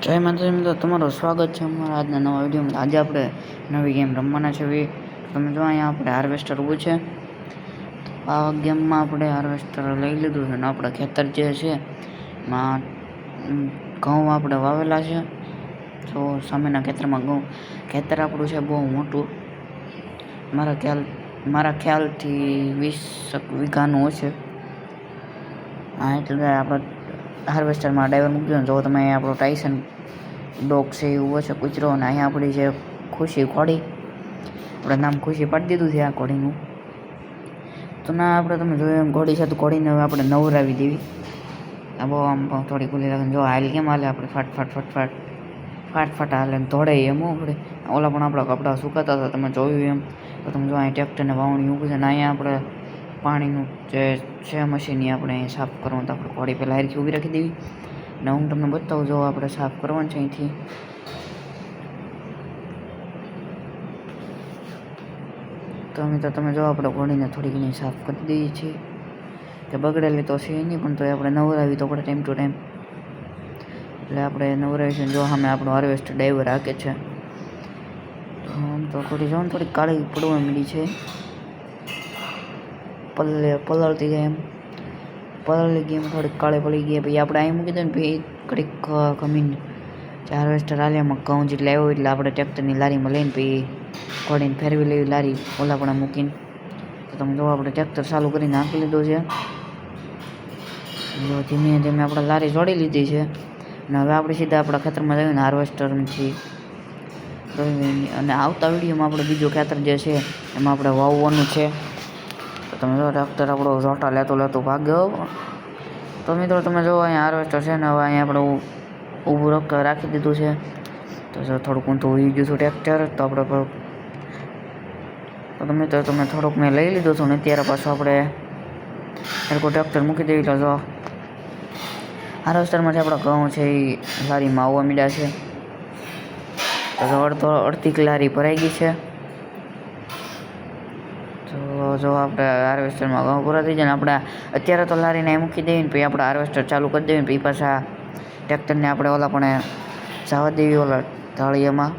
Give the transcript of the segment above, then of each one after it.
જય માતાજી મિત્રો, તમારું સ્વાગત છે અમારા આજના નવા વિડીયોમાં। આજે આપણે નવી ગેમ રમવાના છે। તમે જો અહીંયા આપણે હાર્વેસ્ટર ઊભું છે। આ ગેમમાં આપણે હાર્વેસ્ટર લઈ લીધું છે અને આપણે ખેતર જે છે એમાં ઘઉં આપણે વાવેલા છે। તો સામેના ખેતરમાં ખેતર આપણું છે બહુ મોટું, મારા ખ્યાલથી 20 વીઘાનું હશે। એટલે આપણે હાર્વેસ્ટરમાં ડાઈવર મૂકી દો। જો તમે આપણો ટાઈસન ડોગ છે એ ઊભો છે કૂતરો, અને અહીંયા આપણી છે ખુશી ઘોડી, આપણે નામ ખુશી પાડી દીધું છે આ ઘોડીનું। તો ના આપણે તમે જોયું એમ ઘોડી છે, તો ઘોડીને હવે આપણે નવરાવી દેવી। આ બહુ આમ થોડી ખુલ્લી રાખે, જો હાલ કેમ હાલે આપણે ફાટ હાલે દોડે એમ આપણે ઓલા પણ આપણા કપડાં સુકાતા હતા તમે જોયું એમ। તો તમે જો અહીં ટ્રેક્ટરને વાવણી ઊભું છે ને અહીંયા આપણે પાણીનું જે છે મશીન એ આપણે અહીં સાફ કરવાનું, તો આપણે ઘોડી પહેલાં હારથી ઊભી રાખી દેવી ને હું તમને બતાવું। જો આપણે સાફ કરવાનું છે અહીંથી, તો મિત્રો તમે જો આપણે ઘોડીને થોડી ઘણી સાફ કરી દઈએ છીએ, કે બગડેલી તો છે નહીં પણ તો આપણે નવરાવી તો પડે ટાઈમ ટુ ટાઈમ, એટલે આપણે નવરાવીશું। જો સામે આપણો હાર્વેસ્ટર ડાઈવર હાકે છે, તો આમ તો થોડી જો થોડી કાળી પડવા માંડી છે, પલળતી જાય એમ પલળી ગઈ એમ થોડીક કાળી પડી ગઈ। પછી આપણે અહીં મૂકી દઈએ ને પછી ઘડીક ગમીને હાર્વેસ્ટર હાલે એમાં ઘઉં જેટલે આવ્યો એટલે આપણે ટ્રેક્ટરની લારીમાં લઈને પછી ઘોડીને ફેરવી લેવી લારી ઓલા પણ મૂકીને। તો તમે જો આપણે ટ્રેક્ટર ચાલુ કરીને નાખી લીધું છે, જો ધીમે ધીમે આપણે લારી જોડી લીધી છે અને હવે આપણે સીધા આપણા ખેતરમાં જઈને હાર્વેસ્ટરથી અને આવતા વિડીયોમાં આપણે બીજું ખેતર જે છે એમાં આપણે વાવવાનું છે। તો તમે જો ટ્રેક્ટર આપણો જોટા લેતો ભાગ્યો। તો મિત્રો તમે જો અહીંયા હાર્વેસ્ટર છે ને હવે અહીંયા આપણે ઊભું રાખી દીધું છે। તો જો થોડુંક ઊંધું ઉઈ ગયું હતું ટ્રેક્ટર, તો આપણે તમે થોડુંક મેં લઈ લીધું હતું ને ત્યારે પાછું આપણે સરખું ટ્રેક્ટર મૂકી દેવી। તો જો હાર્વેસ્ટરમાંથી આપણા ઘઉં છે એ લારીમાં આવવા માંડ્યા છે। તો અડધી લારી ભરાઈ ગઈ છે। તો જો આપણે હાર્વેસ્ટરમાં ઘઉં પૂરા થઈ જાય ને આપણે અત્યારે તો લારીને મૂકી દેવી ને પછી આપણે હાર્વેસ્ટર ચાલુ કરી દેવી ને પછી પાછા ટ્રેક્ટરને આપણે ઓલા પણ જવા દેવી ઓલા ઢાળિયામાં,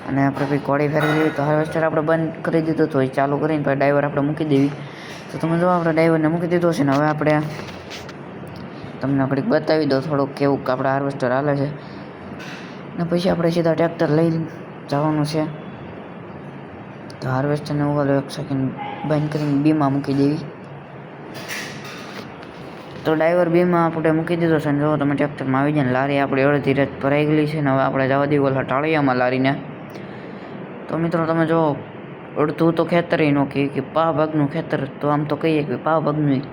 અને આપણે પછી ઘોડી ફેરવી દેવી। તો હાર્વેસ્ટર આપણે બંધ કરી દીધું તો એ ચાલુ કરીને પછી ડાઈવર આપણે મૂકી દેવી। તો તમે જો આપણે ડાઈવરને મૂકી દીધો છે ને હવે આપણે તમને ઘડીક બતાવી દો થોડુંક કેવું આપણે હાર્વેસ્ટર હાલે છે, ને પછી આપણે સીધા ટ્રેક્ટર લઈને જવાનું છે। તો હાર્વેસ્ટરને ઉગાડો 1 સેકન્ડ બંધ કરીને બીમાં મૂકી દેવી। તો ડાઈવર બીમાં આપણે મૂકી દીધો છે ને જો તમે ટ્રેક્ટરમાં આવી જાય ને લારી આપણી અડધી રેત ભરાઈ ગયેલી છે ને હવે આપણે જવા દેવી ઓલા ટાળિયામાં લારીને। તો મિત્રો તમે જો અડધું તો ખેતર ન કે પા ભાગનું ખેતર, તો આમ તો કહીએ કે પા ભાગનું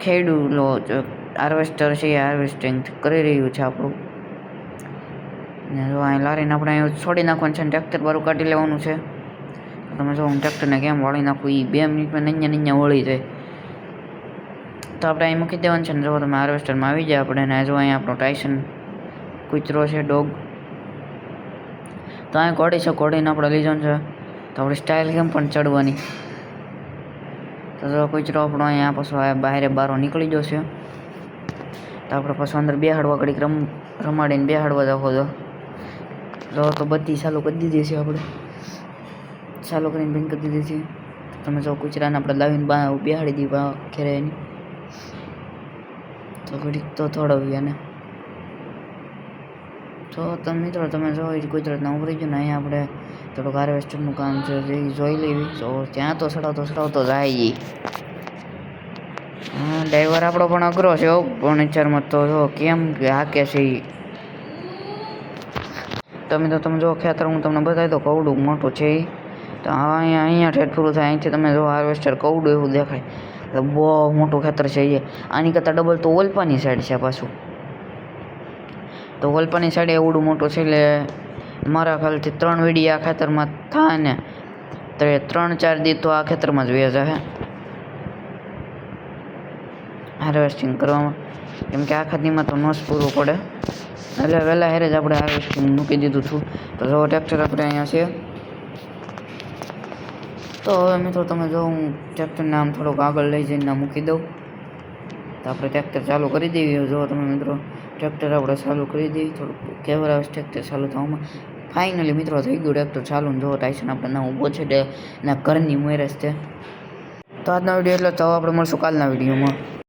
ખેડૂ હાર્વેસ્ટર છે એ હાર્વેસ્ટિંગ કરી રહ્યું છે આપણું, ને જો અહીં લારીને આપણે અહીં છોડી નાખવાનું છે ને ટ્રેક્ટર બારું કાઢી લેવાનું છે। તો તમે જો હું ટ્રેક્ટરને કેમ વાળી નાખું એ 2 મિનિટમાં નૈયા વળી જાય। તો આપણે અહીં મૂકી દેવાનું છે ને જો તમે હાર્વેસ્ટરમાં આવી જાય આપણે, ને જો અહીં આપણો ટાઈસન કૂતરો છે ડોગ, તો અહીં ઘોડી છે ઘોડીને આપણે લઈ જવાનું છે। તો આપણી સ્ટાઇલ કેમ પણ ચડવાની, તો જો કૂતરો આપણો અહીંયા પાછો બહાર નીકળી જશે। તો આપણે પાછું અંદર બેહાડવા ઘડીક રમાડીને બેહાડવા જાવ તો બધી ચાલુ કરી દીધી છે, આપણે ચાલુ કરીને બંધ કરી દીધી છે। તમે જો કૂતરાને આપણે લાવીને બેહાડી દીધી ઘેરે એની, તો ઘડીક તો થોડવી એને। તો તમે મિત્રો તમે જો ગુજરાતના ઉભરી ગયો ને અહીંયા આપણે થોડુંક હાર્વેસ્ટરનું કામ છે એ જોઈ લેવી। તો ત્યાં તો સડાવતો જાય। હા ડ્રાઈવર આપણો પણ અઘરો છે પણ વિચારમાં તો જો કેમ હાકે છે એ। તમે જો ખેતર હું તમને બતાવી દો કવડું મોટું છે એ, તો અહીંયા ઠેઠ પૂરું થાય અહીંથી તમે જો હાર્વેસ્ટર કવડું એવું દેખાય, તો બહુ મોટું ખેતર છે એ। આની કરતાં ડબલ તો ઓલપાની સાઈડ છે પાછું, તો ઓલપાની સાઈડ એવડું મોટું છે એટલે મારા ખ્યાલથી 3 વીડી આ ખેતરમાં થાય ને તો 3-4 દી તો આ ખેતરમાં જ વ્યા જાય હાર્વેસ્ટિંગ કરવામાં, કેમ કે આખા દીમાં તો નસ પૂરું પડે, એટલે વહેલા હેરે જ આપણે હાર્વેસ્ટિંગ મૂકી દીધું હતું। તો જો ટ્રેક્ટર આપણે અહીંયા છે। તો હવે મિત્રો તમે જો હું ટ્રેક્ટરને આમ થોડુંક આગળ લઈ જઈને મૂકી દઉં, તો આપણે ટ્રેક્ટર ચાલુ કરી દેવી। જો તમે મિત્રો ટ્રેક્ટર આપણે ચાલુ કરી દઈએ. થોડુંક કેવર આવે ટ્રેક્ટર ચાલુ થવામાં. ફાઇનલી મિત્રો થઈ ગયું ટ્રેક્ટર ચાલુ. જો ટાઈસન આપણે ના ઊભો છે એના ઘરની મેરેજ છે. તો આજનો વિડીયો એટલે તો આપણે મળશું કાલના વિડીયોમાં.